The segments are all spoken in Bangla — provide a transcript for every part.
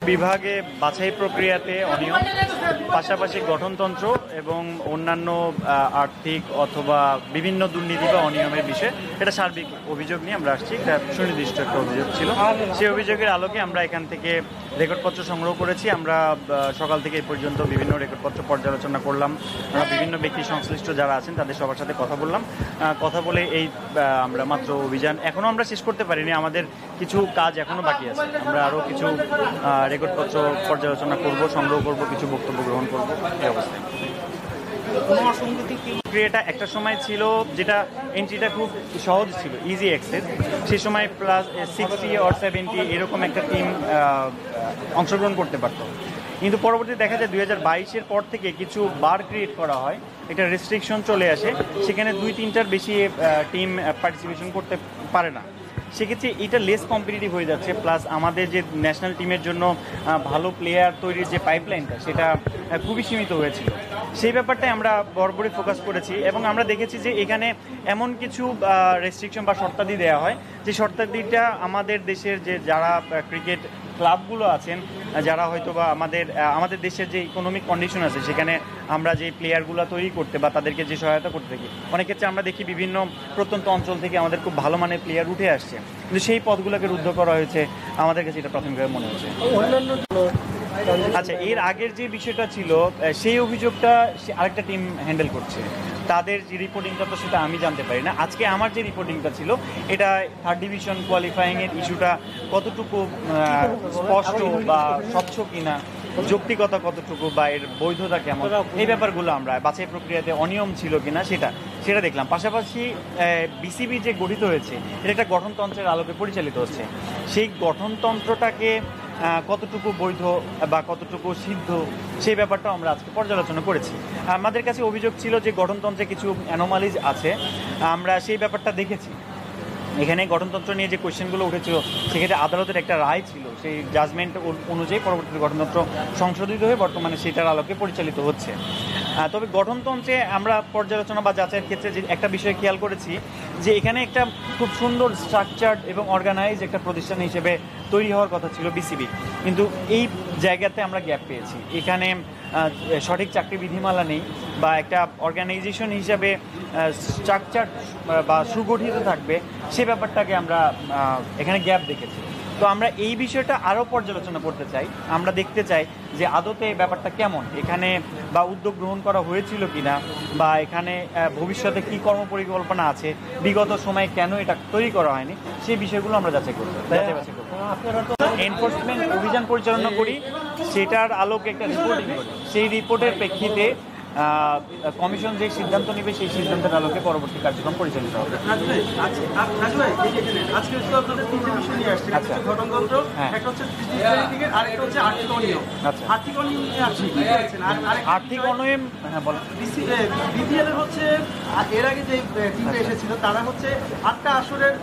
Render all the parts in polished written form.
বিভাগে বাছাই প্রক্রিয়াতে অনিয়ম, পাশাপাশি গঠনতন্ত্র এবং অন্যান্য আর্থিক অথবা বিভিন্ন দুর্নীতি বা অনিয়মের বিষয়ে এটা সার্বিক অভিযোগ নিয়ে আমরা আসছি। একটা সুনির্দিষ্ট একটা অভিযোগ ছিল, সেই অভিযোগের আলোকে আমরা এখান থেকে রেকর্ডপত্র সংগ্রহ করেছি। আমরা সকাল থেকে এই পর্যন্ত বিভিন্ন রেকর্ডপত্র পর্যালোচনা করলাম, বিভিন্ন ব্যক্তি সংশ্লিষ্ট যারা আছেন তাদের সবার সাথে কথা বললাম। কথা বলে এই আমরা মাত্র অভিযান এখনও আমরা শেষ করতে পারিনি, আমাদের কিছু কাজ এখনও বাকি আছে। আমরা আরও কিছু রেকর্ডপত্র পর্যালোচনা করব, সংগ্রহ করব, কিছু বক্তব্য গ্রহণ করব এই অবস্থায়। প্রক্রিয়াটা একটা সময় ছিল যেটা এন্ট্রিটা খুব সহজ ছিল, ইজি অ্যাক্সেস। সেই সময় প্লাস 60 or 70 এরকম একটা টিম অংশগ্রহণ করতে পারত। কিন্তু পরবর্তীতে দেখা যায় 2022-এর পর থেকে কিছু বার ক্রিয়েট করা হয়, একটা রেস্ট্রিকশন চলে আসে, সেখানে 2-3টার বেশি টিম পার্টিসিপেশন করতে পারে না। সেক্ষেত্রে এটা লেস কম্পিটিটিভ হয়ে যাচ্ছে, প্লাস আমাদের যে ন্যাশনাল টিমের জন্য ভালো প্লেয়ার তৈরির যে পাইপলাইনটা সেটা খুবই সীমিত হয়েছিল। সেই ব্যাপারটাই আমরা বরাবরই ফোকাস করেছি এবং আমরা দেখেছি যে এখানে এমন কিছু রেস্ট্রিকশন বা শর্তাদি দেওয়া হয় যে শর্তাদিটা আমাদের দেশের যে যারা ক্রিকেট ক্লাবগুলো আছেন, যারা হয়তো বা আমাদের দেশের যে ইকোনমিক কন্ডিশন আছে সেখানে আমরা যে প্লেয়ারগুলো তৈরি করতে বা তাদেরকে যে সহায়তা করতে থাকি, অনেক ক্ষেত্রে আমরা দেখি বিভিন্ন প্রত্যন্ত অঞ্চল থেকে আমাদের খুব ভালো মানের প্লেয়ার উঠে আসছে, কিন্তু সেই পদগুলোকে রুদ্ধ করা হয়েছে। আমাদের কাছে এটা প্রাথমিকভাবে মনে হচ্ছে। আচ্ছা, এর আগের যে বিষয়টা ছিল সেই অভিযোগটা আরেকটা টিম হ্যান্ডেল করছে, তাদের যে রিপোর্টিংটা তো সেটা আমি জানতে পারি না। আজকে আমার যে রিপোর্টিংটা ছিল এটা 3rd ডিভিশন কোয়ালিফাইংয়ের ইস্যুটা কতটুকু স্পষ্ট বা স্বচ্ছ কিনা, যৌক্তিকতা কতটুকু বা এর বৈধতা কেমন, এই ব্যাপারগুলো আমরা বাছাই প্রক্রিয়াতে অনিয়ম ছিল কিনা সেটা দেখলাম। পাশাপাশি বিসিবি যে গঠিত হয়েছে এটা একটা গঠনতন্ত্রের আলোকে পরিচালিত হচ্ছে, সেই গঠনতন্ত্রটাকে কতটুকু বৈধ বা কতটুকু সিদ্ধ সেই ব্যাপারটাও আমরা আজকে পর্যালোচনা করেছি। আমাদের কাছে অভিযোগ ছিল যে গঠনতন্ত্রে কিছু অ্যানোমালিজ আছে, আমরা সেই ব্যাপারটা দেখেছি। এখানে গঠনতন্ত্র নিয়ে যে কোয়েশ্চেনগুলো উঠেছিল সেক্ষেত্রে আদালতের একটা রায় ছিল, সেই জাজমেন্ট অনুযায়ী পরবর্তীতে গঠনতন্ত্র সংশোধিত হয়ে বর্তমানে সেটার আলোকে পরিচালিত হচ্ছে। তবে গঠনতন্ত্রে আমরা পর্যালোচনা বা যাচাইয়ের ক্ষেত্রে যে একটা বিষয় খেয়াল করেছি যে এখানে একটা খুব সুন্দর স্ট্রাকচার্ড এবং অর্গানাইজ একটা প্রতিষ্ঠান হিসেবে তৈরি হওয়ার কথা ছিল বিসিবি, কিন্তু এই জায়গাতে আমরা গ্যাপ পেয়েছি। এখানে সঠিক চাকরি বিধিমালা নেই বা একটা অর্গানাইজেশন হিসাবে স্ট্রাকচার বা সুগঠিত থাকবে সে ব্যাপারটাকে আমরা এখানে গ্যাপ দেখেছি। তো আমরা এই বিষয়টা আরও পর্যালোচনা করতে চাই, আমরা দেখতে চাই যে আদতে ব্যাপারটা কেমন এখানে, বা উদ্যোগ গ্রহণ করা হয়েছিল কিনা, বা এখানে ভবিষ্যতে কী কর্মপরিকল্পনা আছে, বিগত সময়ে কেন এটা তৈরি করা হয়নি, সেই বিষয়গুলো আমরা যাচাই করব। এনফোর্সমেন্ট অভিযান পরিচালনা করি, সেটার আলোকে একটা রিপোর্টিং করি, সেই রিপোর্টের প্রেক্ষিতে কমিশন যে সিদ্ধান্ত নেবে সেই সিদ্ধান্তের আলোকে পরবর্তী কার্যক্রম পরিচালিত হবে। আর্থিক অনিয়ম, হ্যাঁ বলেন। বিপিএল হচ্ছে এর আগে যে টিমটা এসেছিল তারা হচ্ছে 8টা আসরের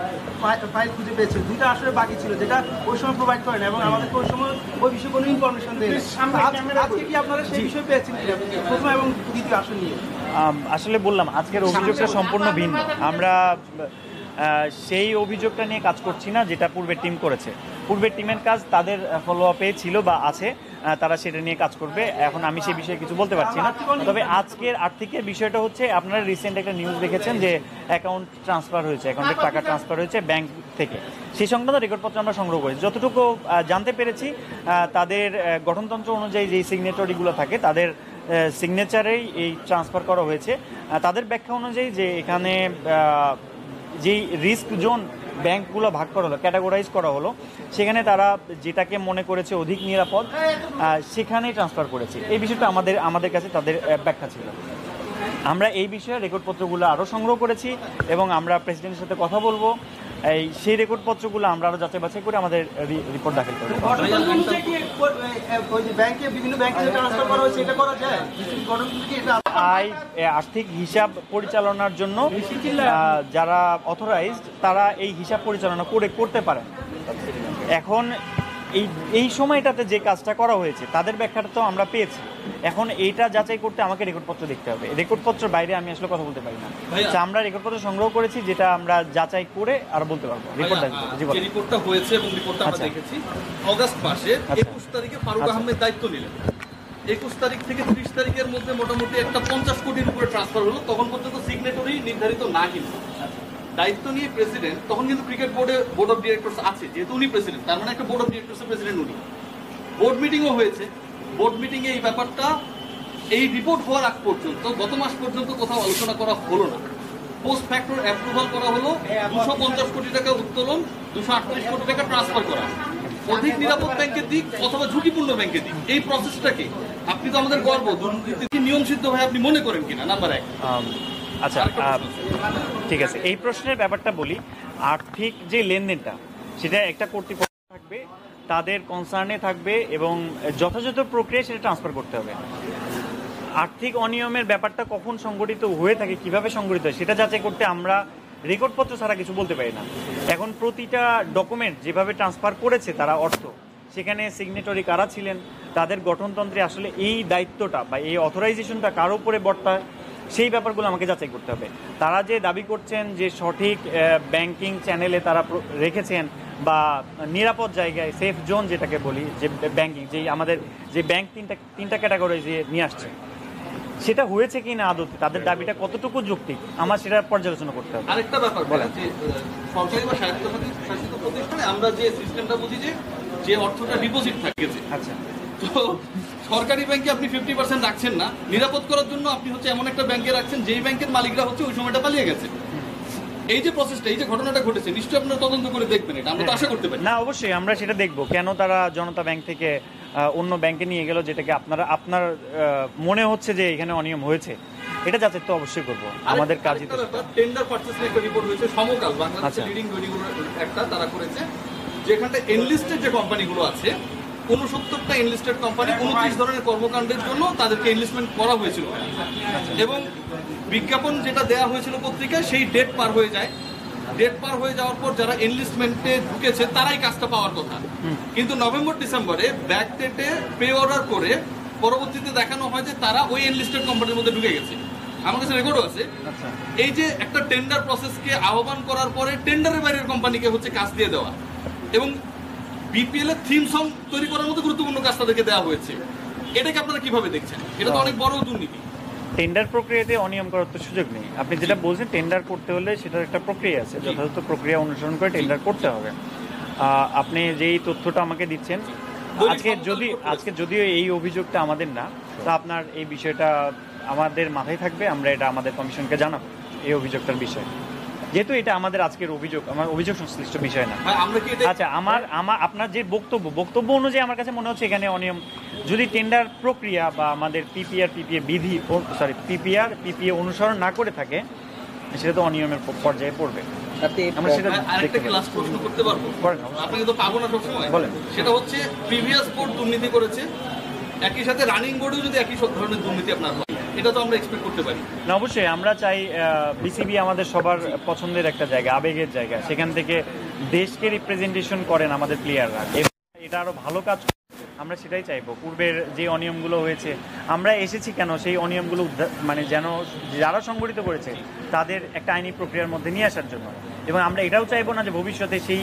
ফাইল খুঁজে পেয়েছিল, 2টা আসরে বাকি ছিল যেটা ওই সময় প্রোভাইড করেন এবং আমাদেরকে ওই সময় ওই বিষয়ে কোনো ইনফরমেশন দেয়। আজকে কি আপনারা সেই বিষয়ে পেয়েছেন প্রথম এবং দ্বিতীয় আসর নিয়ে? আসলে বললাম আজকের অভিযোগটা সম্পূর্ণ ভিন্ন। আমরা সেই অভিযোগটা নিয়ে কাজ করছি না যেটা পূর্বের টিম করেছে। পূর্বের টিমের কাজ তাদের ফলো আপে ছিল বা আছে, তারা সেটা নিয়ে কাজ করবে। এখন আমি সেই বিষয়ে কিছু বলতে পারছি না। তবে আজকের আর্থিকের বিষয়টা হচ্ছে, আপনারা রিসেন্ট একটা নিউজ দেখেছেন যে অ্যাকাউন্ট ট্রান্সফার হয়েছে, অ্যাকাউন্টে টাকা ট্রান্সফার হয়েছে ব্যাংক থেকে, সেই সংক্রান্ত রেকর্ডপত্র আমরা সংগ্রহ করেছি। যতটুকু জানতে পেরেছি তাদের গঠনতন্ত্র অনুযায়ী যেই সিগনেটরিগুলো থাকে তাদের সিগনেচারেই এই ট্রান্সফার করা হয়েছে। তাদের ব্যাখ্যা অনুযায়ী যে এখানে যেই রিস্ক জোন ব্যাংকগুলো ভাগ করা হলো, ক্যাটাগরাইজ করা হলো, সেখানে তারা যেটাকে মনে করেছে অধিক নিরাপদ সেখানেই ট্রান্সফার করেছে। এই বিষয়টা আমাদের কাছে তাদের ব্যাখ্যা ছিল। আমরা এই বিষয়ে রেকর্ডপত্রগুলো আরও সংগ্রহ করেছি এবং আমরা প্রেসিডেন্টের সাথে কথা বলবো, সেই রেকর্ডপত্রগুলো আমরা আরও যাচাই বাছাই করে আমাদের রিপোর্ট দাখিল করবো। আর্থিক হিসাব পরিচালনার জন্য যারা অথরাইজড তারা এই হিসাব পরিচালনা করতে পারেন। এখন এই এই সময়টাতে যে কাজটা করা হয়েছে তাদের ব্যাখ্যাটা তো আমরা পেয়েছি। এখন এইটা যাচাই করতে আমাকে রেকর্ডপত্র দেখতে হবে। রেকর্ডপত্রের বাইরে আমি আসলে কথা বলতে পারি না। আচ্ছা, আমরা রেকর্ডপত্র সংগ্রহ করেছি, যেটা আমরা যাচাই করে আর বলতে পারবো। রিপোর্টটা হয়েছে এবং রিপোর্টটা আমরা দেখেছি। অগাস্ট মাসের 21 তারিখে ফারুক আহমেদ দায়িত্ব নিলেন। 21 তারিখ থেকে 30 তারিখের মধ্যে মোটামুটি একটা 50 কোটির উপরে ট্রান্সফার হলো। তখন পর্যন্ত সিগনেটরি নির্ধারিত না, কিন্তু দায়িত্ব নিয়ে প্রেসিডেন্ট, তখন কিন্তু ক্রিকেট বোর্ড অফ ডিরেক্টরস আছে, যেহেতু উনি প্রেসিডেন্ট, তার মানে একটা বোর্ড অফ ডিরেক্টরসের প্রেসিডেন্ট উনি। বোর্ড মিটিংও হয়েছে। বোর্ড মিটিংয়ে এই ব্যাপারটা, এই রিপোর্ট হওয়ার আগ পর্যন্ত গত মাস পর্যন্ত কোথাও আলোচনা করা হলো না। পোস্ট ফ্যাক্টর অ্যাপ্রুভাল করা হলো, 250 কোটি টাকা উত্তোলন, 238 কোটি টাকা ট্রান্সফার করা, অধিক নিরাপদ ব্যাংকের দিক অথবা ঝুঁকিপূর্ণ ব্যাংকের দিক। এই প্রসেসটাকে আপনি তো আমাদের গর্ব, দুর্নীতি নিয়ম সিদ্ধ হয় আপনি মনে করেন কিনা, নাম্বার 1। আচ্ছা, ঠিক আছে, এই প্রশ্নের ব্যাপারটা বলি। আর্থিক যে লেনদেনটা, সেটা একটা কর্তৃপক্ষ থাকবে, তাদের কনসার্নে থাকবে এবং যথাযথ প্রক্রিয়া সেটা ট্রান্সফার করতে হবে। আর্থিক অনিয়মের ব্যাপারটা কখন সংগঠিত হয়ে থাকে, কিভাবে সংগঠিত হয়, সেটা যাচাই করতে আমরা রেকর্ডপত্র ছাড়া কিছু বলতে পারি না। এখন প্রতিটা ডকুমেন্ট যেভাবে ট্রান্সফার করেছে তারা অর্থ, সেখানে সিগনেটরি কারা ছিলেন, তাদের গঠনতন্ত্রে আসলে এই দায়িত্বটা বা এই অথরাইজেশনটা কার উপরে বর্তায়, সেই ব্যাপারগুলো আমাকে যাচাই করতে হবে। তারা যে দাবি করছেন যে সঠিক ব্যাংকিং চ্যানেলে তারা রেখেছেন বা নিরাপদ জায়গায়, সেফ জোন যেটাকে বলি, যে ব্যাংকিং, যেই আমাদের যে ব্যাংক তিনটা ক্যাটাগরি যে নিয়ে আসছে, সেটা হয়েছে কি না আদতে, তাদের দাবিটা কতটুকু যৌক্তিক, আমার সেটা পর্যালোচনা করতে হবে। আরেকটা ব্যাপার বলেন যে সরকারি বা স্বায়ত্তশাসিত প্রতিষ্ঠানে আমরা যে সিস্টেমটা বুঝি যে অর্থটা ডিপোজিট থাকেছে, আচ্ছা, তো সরকারি ব্যাংকে আপনি 50% রাখছেন না, নিরাপদ করার জন্য আপনি হচ্ছে এমন একটা ব্যাংকে রাখছেন যেই ব্যাংকের মালিকরা হচ্ছে ওই সময়টা পালিয়ে গেছে। এই যে প্রসেসটা, এই যে ঘটনাটা ঘটেছে, নিশ্চয়ই আপনারা তদন্ত করে দেখবেন, এটা আমরা তো আশা করতে পারি। না, অবশ্যই আমরা সেটা দেখবো, কেন তারা জনতা ব্যাংক থেকে অন্য ব্যাংকে নিয়ে গেল, যেটাকে আপনার মনে হচ্ছে যে এখানে অনিয়ম হয়েছে, এটা যাচাই তো অবশ্যই করবো, আমাদের কাজই তো। টেন্ডার পারচেজ একটা রিপোর্ট হয়েছে সমকাল, বাংলাদেশের লিডিং দৈনিকগুলো একটা তারা করেছে, যেখানটা এনলিস্টেড যে কোম্পানিগুলো আছে, 69টা এনলিস্টেড কোম্পানি 29 ধরনের কর্মকাণ্ডের জন্য তাদেরকে এনলিস্টমেন্ট করা হয়েছিল, এবং বিজ্ঞাপন যেটা দেওয়া হয়েছিল পত্রিকায় সেই ডেট পার হয়ে যায়। ডেট পার হয়ে যাওয়ার পর যারা এনলিস্টমেন্টে ঢুকেছে তারাই কাজটা পাওয়ার কথা, কিন্তু নভেম্বর ডিসেম্বরে ব্যাক ডেটে পে অর্ডার করে পরবর্তীতে দেখানো হয় যে তারা ওই এনলিস্টেড কোম্পানির মধ্যে ঢুকে গেছে। আমার কাছে রেকর্ডও আছে। এই যে একটা টেন্ডার প্রসেসকে আহ্বান করার পরে টেন্ডারের বাইরের কোম্পানিকে হচ্ছে কাজ দিয়ে দেওয়া, এবং বিপিএল এর থিম সং তৈরি করার মতো গুরুত্বপূর্ণ কাজ তাদেরকে দেওয়া হয়েছে, এটাকে আপনারা কিভাবে দেখছেন? এটা তো অনেক বড় দুর্নীতি। টেন্ডার প্রক্রিয়াতে অনিয়ম করার তো সুযোগ নেই। আপনি যেটা বলছেন, টেন্ডার করতে হলে সেটার একটা প্রক্রিয়া আছে, যথাযথ প্রক্রিয়া অনুসরণ করে টেন্ডার করতে হবে। আপনি যেই তথ্যটা আমাকে দিচ্ছেন, আজকে যদিও এই অভিযোগটা আমাদের না, তা আপনার এই বিষয়টা আমাদের মাথায় থাকবে, আমরা এটা আমাদের কমিশনকে জানাবো এই অভিযোগটার বিষয়, যেহেতু এটা আমাদের আজকের অভিযোগ, আমার অভিযোগ সংশ্লিষ্ট বিষয় না। আচ্ছা, আপনার যে বক্তব্য অনুযায়ী আমার কাছে মনে হচ্ছে এখানে অনিয়ম, যদি টেন্ডার প্রক্রিয়া বা আমাদের পিপিএ অনুসরণ না করে থাকে, সেটা তো অনিয়মের পর্যায়ে পড়বে। আমরা সেটা লাস্ট প্রশ্ন করতে পারবো, আপনাকে তো পাবো না সবসময়, বলেন। সেটা হচ্ছে প্রিভিয়াস বোর্ড দুর্নীতি করেছে, একই সাথে রানিং বোর্ডেও যদি একই ধরনের দুর্নীতি আপনার হয়, এটা তো আমরা এক্সপেক্ট করতে পারি না। অবশ্যই আমরা চাই বিসিবি আমাদের সবার পছন্দের একটা জায়গা, আবেগের জায়গা, সেখান থেকে দেশকে রিপ্রেজেন্টেশন করেন আমাদের প্লেয়াররা, এটা আরো ভালো কাজ, আমরা সেটাই চাইবো। পূর্বের যে অনিয়মগুলো হয়েছে, আমরা এসেছি কেন সেই অনিয়মগুলো মানে যেন যারা সংগঠিত করেছে তাদের একটা আইনি প্রক্রিয়ার মধ্যে নিয়ে আসার জন্য, এবং আমরা এটাও চাইবো না যে ভবিষ্যতে সেই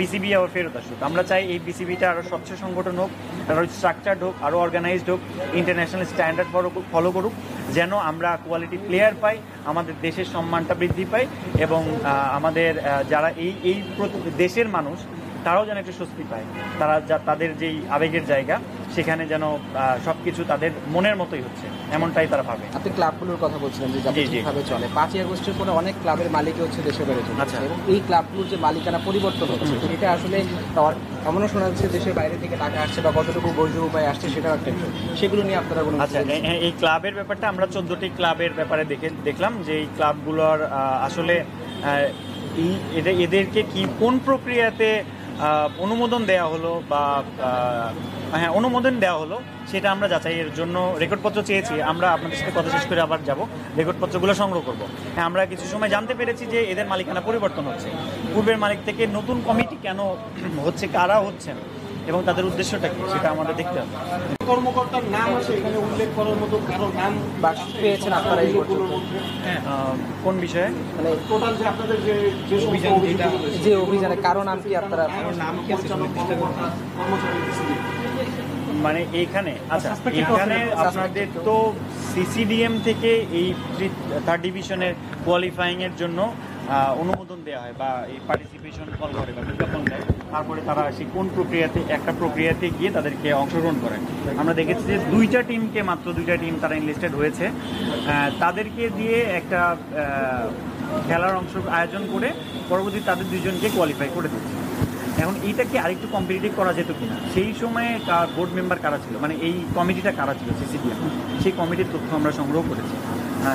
বিসিবি আবার ফেরত আসুক। আমরা চাই এই বিসিবিটা আরও স্বচ্ছ সংগঠন হোক, আরও স্ট্রাকচার্ড হোক, আরও অর্গানাইজড হোক, ইন্টারন্যাশনাল স্ট্যান্ডার্ড ফলো করুক, যেন আমরা কোয়ালিটি প্লেয়ার পাই, আমাদের দেশের সম্মানটা বৃদ্ধি পাই, এবং আমাদের যারা এই দেশের মানুষ তারাও যেন একটু স্বস্তি পায়, তারা তাদের যেই আবেগের জায়গা সেখানে যেন সবকিছু তাদের মনের মতোই হচ্ছে, এমনটাই তারা ভাবে। আপনি ক্লাবগুলোর কথা বলছিলেন যে যেভাবে চলে, 5ই আগস্টের পরে অনেক ক্লাবের মালিকই হচ্ছে দেশের বাইরে চলে যাচ্ছে, এবং এই ক্লাবগুলোর যে মালিকানা পরিবর্তন হচ্ছে, এটা আসলে এমনও শোনা যাচ্ছে দেশের বাইরে থেকে টাকা আসছে বা কতটুকু বৈধ উপায় আসছে, সেটাও একটা বিষয়। সেগুলো নিয়ে আপনারা কোনো? আচ্ছা, এই ক্লাবের ব্যাপারটা আমরা 14টি ক্লাবের ব্যাপারে দেখলাম যে এই ক্লাবগুলোর আসলে এদেরকে কোন প্রক্রিয়াতে অনুমোদন দেওয়া হলো বা অনুমোদন দেওয়া হলো, সেটা আমরা যাচাইয়ের জন্য রেকর্ডপত্র চেয়েছি। আমরা আপনাদের সাথে কথা শেষ করে আবার যাব, রেকর্ডপত্রগুলো সংগ্রহ করব। আমরা কিছু সময় জানতে পেরেছি যে এদের মালিকানা পরিবর্তন হচ্ছে, পূর্বের মালিক থেকে নতুন কমিটি কেন হচ্ছে, কারা হচ্ছেন, এবং তাদের উদ্দেশ্যটা কি সেটা আমাদের দেখতে হবে। কর্মকর্তার নাম আছে এখানে উল্লেখ করার মতো কারো নাম বা পেয়েছেন আপনারা এই পর্যন্ত? কোন বিষয়ে? মানে টোটাল যে আপনাদের যে অভিযান যে অভিযানে কারো নাম কি আপনারা নাম কি আছে কর্মচারী মানে এইখানে আচ্ছা এখানে আপনাদের তো সিসিডিএম থেকে এই থার্ড ডিভিশনের কোয়ালিফাইং এর জন্য অনুমোদন দেওয়া হয় বা এই পার্টিসিপেশন কল করে বা বিজ্ঞাপন দেয়, তারপরে তারা সেই কোন প্রক্রিয়াতে একটা প্রক্রিয়াতে গিয়ে তাদেরকে অংশগ্রহণ করেন। আমরা দেখেছি যে মাত্র দুইটা টিম তারা এনলিস্টেড হয়েছে, তাদেরকে দিয়ে একটা খেলার আয়োজন করে পরবর্তী তাদের দুইজনকে কোয়ালিফাই করে দিচ্ছে। এখন এইটাকে আরেকটু কম্পিটিটিভ করা যেত কিনা, সেই সময়ে বোর্ড মেম্বার কারা ছিল, মানে এই কমিটিটা কারা ছিল সিসিডিএম, সেই কমিটির তথ্য আমরা সংগ্রহ করেছি,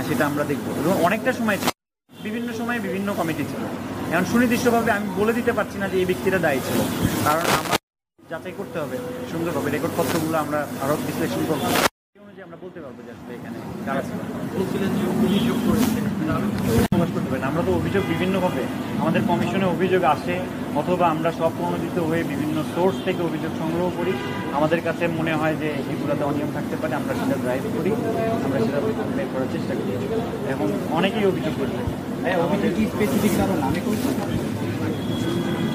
সেটা আমরা দেখবো। এবং অনেকটা সময় বিভিন্ন সময়ে বিভিন্ন কমিটি ছিল। এখন সুনির্দিষ্টভাবে আমি বলে দিতে পারছি না যে এই ব্যক্তিরা দায়ী ছিল, কারণ আমার যাচাই করতে হবে সুন্দরভাবে, রেকর্ডপত্রগুলো আমরা আরও বিশ্লেষণ করবো, এই অনুযায়ী আমরা বলতে পারবো যে আসলে এখানে কারা ছিল। প্রকাশ করতে পারি না, আমরা তো অভিযোগ বিভিন্নভাবে আমাদের কমিশনে অভিযোগ আসে, অথবা আমরা স্বপ্রণোদিত হয়ে বিভিন্ন সোর্স থেকে অভিযোগ সংগ্রহ করি। আমাদের কাছে মনে হয় যে এগুলোতে অনিয়ম থাকতে পারে, আমরা সেটা ড্রাইভ করি, আমরা সেটা বের করার চেষ্টা করি। এখন অনেকেই অভিযোগ করে থাকে।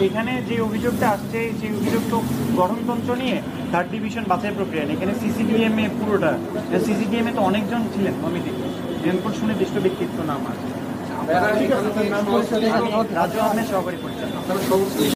এখানে যে অভিযোগটা আসছে সেই অভিযোগ তো গঠনতন্ত্র নিয়ে থার্ড ডিভিশন বাছাই প্রক্রিয়া নেই, এখানে সিসিডিএম এ পুরোটা, সিসিডিএম এ তো অনেকজন ছিলেন কমিটি, এরপর সুনির্দিষ্ট ব্যক্তিত্ব নাম আছে। রাজু আহমেদ সহকারী পরিচালক।